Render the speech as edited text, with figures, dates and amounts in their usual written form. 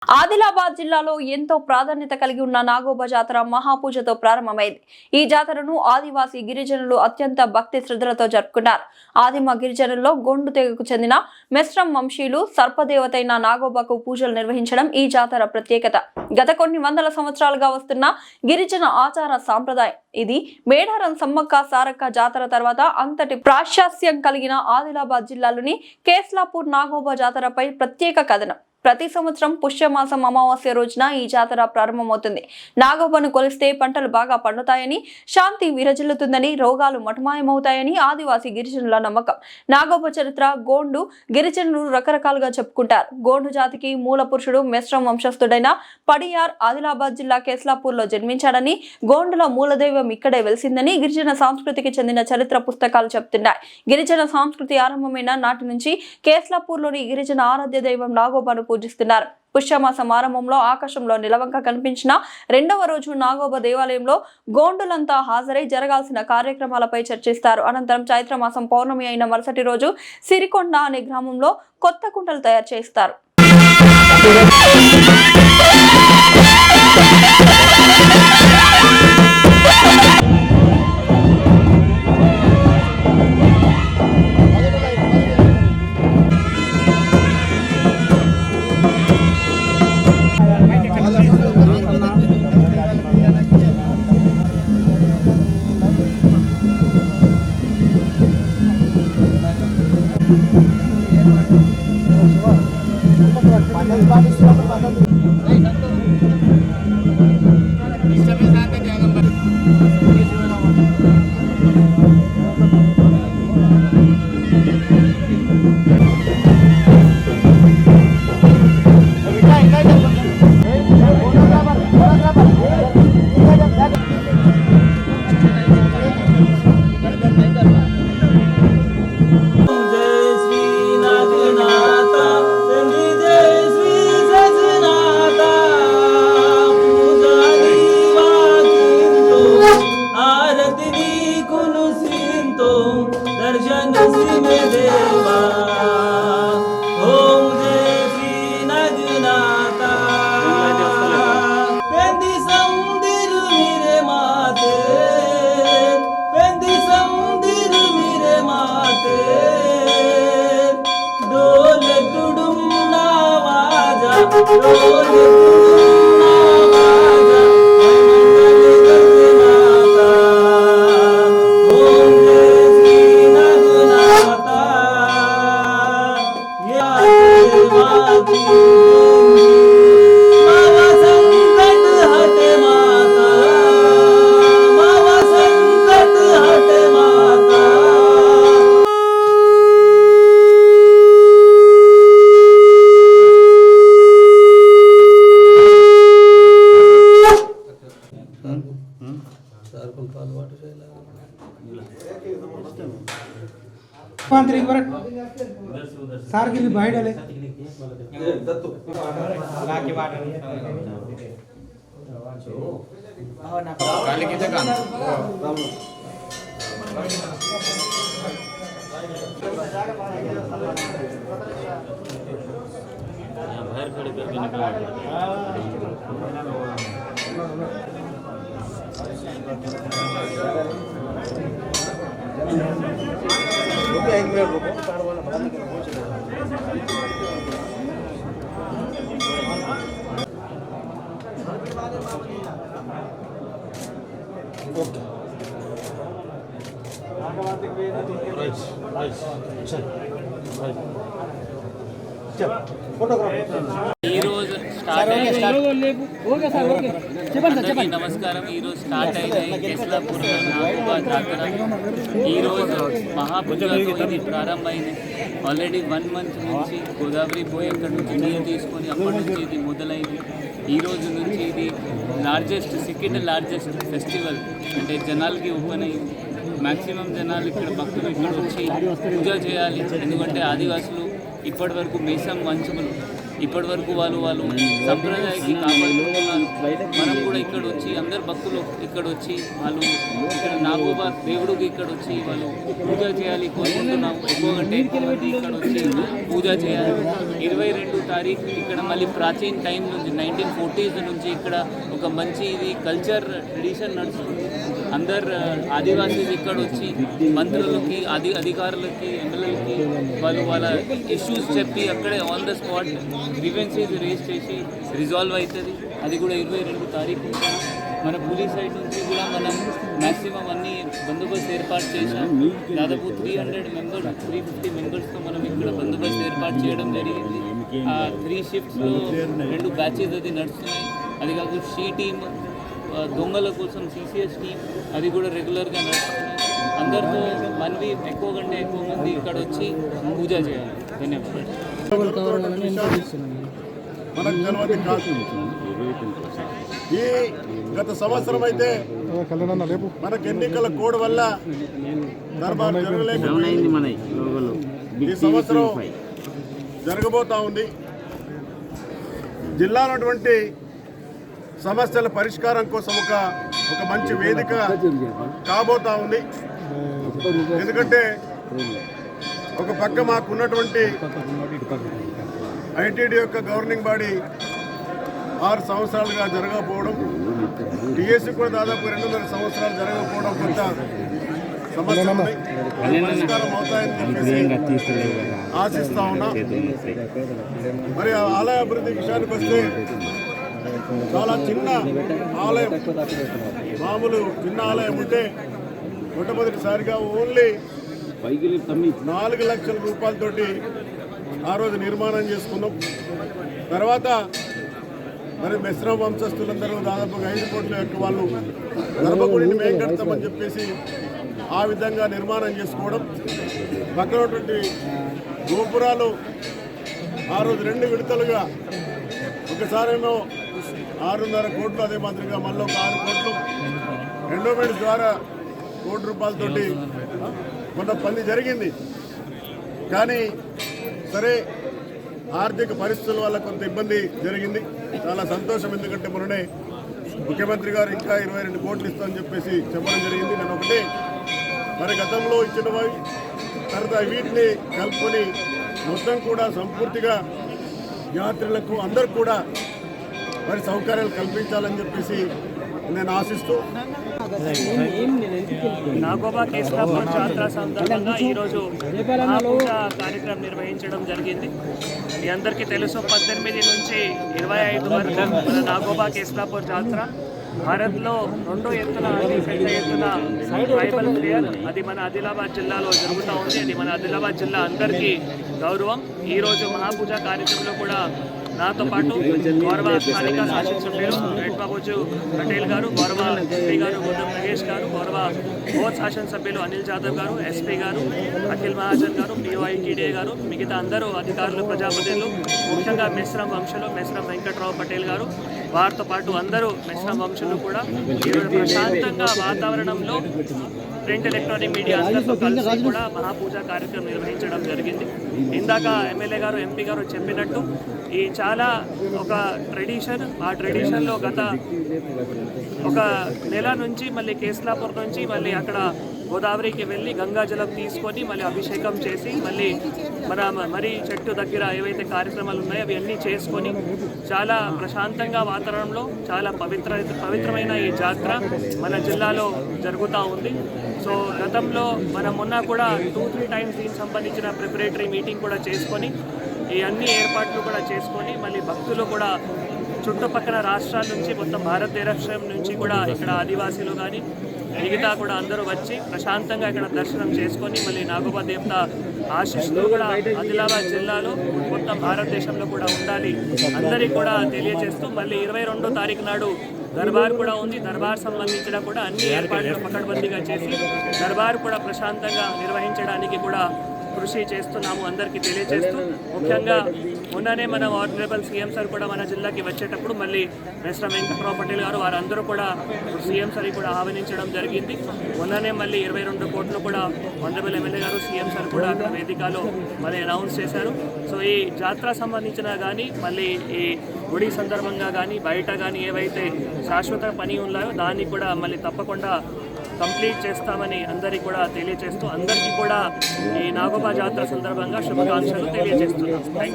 ఆదిలాబాద్ జిల్లాలో ఎంతో ప్రాధాన్యత కలిగి ఉన్న నాగోబా జాతర మహాపూజతో ప్రారంభమైంది. ఈ జాతరను ఆదివాసీ గిరిజనులు అత్యంత భక్తి శ్రద్ధలతో జరుపుకున్నారు. ఆదిమ గిరిజనుల్లో గోండు తెగకు చెందిన మెస్రం వంశీయులు సర్పదేవతైన నాగోబాకు పూజలు నిర్వహించడం ఈ జాతర ప్రత్యేకత. గత కొన్ని వందల సంవత్సరాలుగా వస్తున్న గిరిజన ఆచార సాంప్రదాయం ఇది. మేడారం సమ్మక్క సారక్క జాతర తర్వాత అంతటి ప్రాశస్త్యం కలిగిన ఆదిలాబాద్ జిల్లాలోని కేస్లాపూర్ నాగోబా జాతరపై ప్రత్యేక కథనం. ప్రతి సంవత్సరం పుష్యమాసం అమావాస్య రోజున ఈ జాతర ప్రారంభమవుతుంది. నాగోబను కొలిస్తే పంటలు బాగా పండుతాయని, శాంతి విరజిల్లుతుందని, రోగాలు మటుమాయమవుతాయని ఆదివాసీ గిరిజనుల నమ్మకం. నాగోబ చరిత్ర గోండు గిరిజనులు రకరకాలుగా చెప్పుకుంటారు. గోండు జాతికి మూల పురుషుడు మెస్రం వంశస్థుడైన పడియార్ ఆదిలాబాద్ జిల్లా కేస్లాపూర్లో జన్మించాడని, గోండుల మూలదైవం ఇక్కడే వెలిసిందని గిరిజన సంస్కృతికి చెందిన చరిత్ర పుస్తకాలు చెప్తున్నాయి. గిరిజన సంస్కృతి ఆరంభమైన నాటి నుంచి కేస్లాపూర్లోని గిరిజన ఆరాధ్య దైవం నాగోబాను పూజిస్తున్నారు. పుష్యమాసం ఆరంభంలో ఆకాశంలో నిలవంక కనిపించిన రెండవ రోజు నాగోబ దేవాలయంలో గోండులంతా హాజరై జరగాల్సిన కార్యక్రమాలపై చర్చిస్తారు. అనంతరం చైత్రమాసం పౌర్ణమి అయిన మరుసటి రోజు సిరికొండ అనే గ్రామంలో కొత్త కుంటలు తయారు చేస్తారు. सार के लिए बाहर डाले काले की जगह बाहर खड़े करके एक मिनट रुको कार वाला बंद कर पहुंच गया ओके राइट राइट चल चल फोटोग्राफ ఈ రోజు స్టార్ట్ అయ్యింది. నమస్కారం. ఈ రోజు స్టార్ట్ అయిన కేస్లాపూర్ నాగోబా జాతర ఈ రోజు మహాపూజతో ఇది ప్రారంభమైంది. ఆల్రెడీ 1 మంత్ నుంచి గోదావరి పోయి అక్కడి నుంచి నీరు తీసుకొని అప్పటి నుంచి ఇది మొదలైంది. ఈ రోజు నుంచి ఇది సెకండ్ లార్జెస్ట్ ఫెస్టివల్. అంటే జనాలకి ఓపెన్ అయింది. మ్యాక్సిమం జనాలు ఇక్కడ భక్తులు ఇక్కడ వచ్చి పూజ చేయాలి. ఎందుకంటే ఆదివాసులు ఇప్పటి వరకు మేసం వంశములు ఇప్పటి వరకు వాళ్ళు సంప్రదాయాన్ని కాపాడుకుంటున్నారు. మనం కూడా ఇక్కడ వచ్చి అందరు భక్తులు ఇక్కడ వచ్చి వాళ్ళు ఇక్కడ నాగోబా దేవుడికి ఇక్కడ వచ్చి వాళ్ళు పూజ చేయాలి కోరుకుంటున్నాం. ఎక్కువ కంటే ఎక్కువ మంది ఇక్కడ వచ్చి పూజ చేయాలి. 22 తారీఖు ఇక్కడ మళ్ళీ ప్రాచీన టైం నుంచి 1940s నుంచి ఇక్కడ ఒక మంచి ఇది కల్చర్ ట్రెడిషన్ నడుస్తుంది. అందరు ఆదివాసీస్ ఇక్కడ వచ్చి మంత్రులకి అధికారులకి ఎమ్మెల్యేలకి వాళ్ళ ఇష్యూస్ చెప్పి అక్కడే on the spot grievances raise చేసి రిజాల్వ్ అవుతుంది. అది కూడా 22 తారీఖు మన పోలీస్ సైడ్ నుంచి కూడా మనం మ్యాక్సిమం అన్ని బందోబస్తు ఏర్పాటు చేశాం. దాదాపు 350 మెంబర్స్తో మనం ఇక్కడ బందోబస్తు ఏర్పాటు చేయడం జరిగింది. 3 షిఫ్ట్స్లో 2 బ్యాచెస్ అది నడుస్తున్నాయి. అది కాకుండా షీ టీమ్ దొంగల కోసం CCS టీమ్ అది కూడా రెగ్యులర్గా నడుస్తున్నాయి. అందరితో మనవి ఎక్కువ కంటే ఎక్కువ మంది ఇక్కడ వచ్చి పూజ చేయాలి. ధన్యవాదాలు. మనకు తెలియదు కాదు. ఈ గత సంవత్సరం అయితే మనకు ఎన్నికల కోడ్ వల్ల దర్బార్ జరగలేకపోయింది. ఈ సంవత్సరం జరగబోతా ఉంది. జిల్లాలో ఉన్నటువంటి సమస్యల పరిష్కారం కోసం ఒక మంచి వేదిక కాబోతా ఉంది. ఎందుకంటే ఒక పక్క మాకు ఉన్నటువంటి ఐటీడీ యొక్క గవర్నింగ్ బాడీ 6 సంవత్సరాలుగా జరగకపోవడం, టీఎస్సీ కూడా దాదాపు 2.5 సంవత్సరాలు జరగకపోవడం కొంత సమస్య ఉంది. పరిష్కారం అవుతాయని చెప్పేసి ఆశిస్తా ఉన్నా. మరి ఆలయ అభివృద్ధి విషయానికి వస్తే చాలా చిన్న ఆలయం, మామూలు చిన్న ఆలయం ఉంటే మొట్టమొదటిసారిగా ఓన్లీ 4 లక్షల రూపాయలతోటి ఆ రోజు నిర్మాణం చేసుకున్నాం. తర్వాత మరి మెస్రం వంశస్థులందరూ దాదాపుగా 5 కోట్ల యొక్క వాళ్ళు గర్భగుడిని మేము కడతామని చెప్పేసి ఆ విధంగా నిర్మాణం చేసుకోవడం. పక్కన ఉన్నటువంటి గోపురాలు ఆ రోజు 2 విడతలుగా ఒకసారేమో 6.5 కోట్లు, అదే మాదిరిగా మళ్ళీ ఒక 6 కోట్లు ఎండోమెంట్స్ ద్వారా ₹1 కోటి కొంత పని జరిగింది. కానీ సరే ఆర్థిక పరిస్థితుల వల్ల కొంత ఇబ్బంది జరిగింది. చాలా సంతోషం, ఎందుకంటే మొన్ననే ముఖ్యమంత్రి గారు ఇంకా 22 కోట్లు ఇస్తామని చెప్పేసి చెప్పడం జరిగింది. నేను ఒకటే మరి గతంలో ఇచ్చినవి తర్వాత వీటిని కలుపుకొని మొత్తం కూడా సంపూర్తిగా యాత్రికులకు అందరూ కూడా మరి సౌకర్యాలు కల్పించాలని చెప్పేసి నేను ఆశిస్తూ నాగోబా కేస్లాపూర్ జాతర సందర్భంగా ఈరోజు మహాపూజ కార్యక్రమం నిర్వహించడం జరిగింది. మీ అందరికీ తెలుసు, 18 నుంచి 25 వరకు మన నాగోబా కేస్లాపూర్ జాతర భారత్లో 2 ఎత్తున అతి పెద్ద ఎత్తున ట్రైబల్ ఫెయిర్ అది మన ఆదిలాబాద్ జిల్లాలో జరుగుతూ ఉంది. అది మన ఆదిలాబాద్ జిల్లా అందరికీ గౌరవం. ఈరోజు మహాపూజ కార్యక్రమంలో కూడా నాతో పాటు గౌరవ స్థానిక శాసనసభ్యులు రెడ్బాబుజు పటేల్ గారు, గౌరవ ఎంపీ గారు గౌతమ్ నగేష్ గారు, గౌరవ బోత్ శాసనసభ్యులు అనిల్ జాదవ్ గారు, ఎస్పీ గారు అఖిల్ మహాజన్ గారు, POITDA గారు, మిగతా అందరూ అధికారులు, ప్రజాప్రతినిధులు, ముఖ్యంగా మెస్రం వంశులు మెస్రం వెంకట్రావు పటేల్ గారు, వారితో పాటు అందరూ మెస్రం వంశులు కూడా ఈరోజు ప్రశాంతంగా వాతావరణంలో ప్రింట్ ఎలక్ట్రానిక్ మీడియా అందరితో కలిసి కూడా మహాపూజ కార్యక్రమం నిర్వహించడం జరిగింది. ఇందాక ఎమ్మెల్యే గారు, ఎంపీ గారు చెప్పినట్టు ఈ చాలా ఒక ట్రెడిషన్. ఆ ట్రెడిషన్లో గత ఒక నెల నుంచి మళ్ళీ కేస్లాపూర్ నుంచి మళ్ళీ అక్కడ గోదావరికి వెళ్ళి గంగాజలం తీసుకొని మళ్ళీ అభిషేకం చేసి మళ్ళీ మన మరీ చెట్టు దగ్గర ఏవైతే కార్యక్రమాలు ఉన్నాయో అవి అన్నీ చేసుకొని చాలా ప్రశాంతంగా వాతావరణంలో చాలా పవిత్రమైన ఈ జాతర మన జిల్లాలో జరుగుతూ ఉంది. సో గతంలో మనం మొన్న కూడా 2-3 టైమ్స్ దీనికి సంబంధించిన ప్రిపరేటరీ మీటింగ్ కూడా చేసుకొని ఈ అన్ని ఏర్పాట్లు కూడా చేసుకొని మళ్ళీ భక్తులు కూడా చుట్టుపక్కల రాష్ట్రాల నుంచి మొత్తం భారతదేశం నుంచి కూడా ఇక్కడ ఆదివాసీలు కానీ మిగతా కూడా అందరూ వచ్చి ప్రశాంతంగా ఇక్కడ దర్శనం చేసుకొని మళ్ళీ నాగోబా దేవత ఆశీస్సులు కూడా ఆదిలాబాద్ జిల్లాలో మొత్తం భారతదేశంలో కూడా ఉండాలి అందరికీ కూడా తెలియజేస్తూ మళ్ళీ 22వ తారీఖు నాడు దర్బార్ కూడా ఉంది. దర్బార్ సంబంధించిన కూడా అన్ని ఏర్పాట్లు పకడ్బందీగా చేసి దర్బార్ కూడా ప్రశాంతంగా నిర్వహించడానికి కూడా కృషి చేస్తున్నాము అందరికీ తెలియజేస్తూ ముఖ్యంగా మొన్ననే మన ఆనరబుల్ సీఎం సార్ కూడా మన జిల్లాకి వచ్చేటప్పుడు మళ్ళీ మినిస్టర్ వెంకట్రావు పటేల్ గారు వారందరూ కూడా సీఎం సార్ కూడా ఆహ్వానించడం జరిగింది. మొన్ననే మళ్ళీ 22 కోట్లు కూడా ఆనరబుల్ ఎమ్మెల్యే గారు సీఎం సార్ కూడా అక్కడ వేదికలో మళ్ళీ అనౌన్స్ చేశారు. సో ఈ జాతర సంబంధించిన కానీ మళ్ళీ ఈ గుడి సందర్భంగా కానీ బయట కానీ ఏవైతే శాశ్వత పని ఉన్నాయో దాన్ని కూడా మళ్ళీ తప్పకుండా కంప్లీట్ చేస్తామని అందరికీ కూడా తెలియజేస్తూ అందరికీ కూడా ఈ నాగోబా జాతర సందర్భంగా శుభాకాంక్షలు తెలియజేస్తున్నాం. Thank you.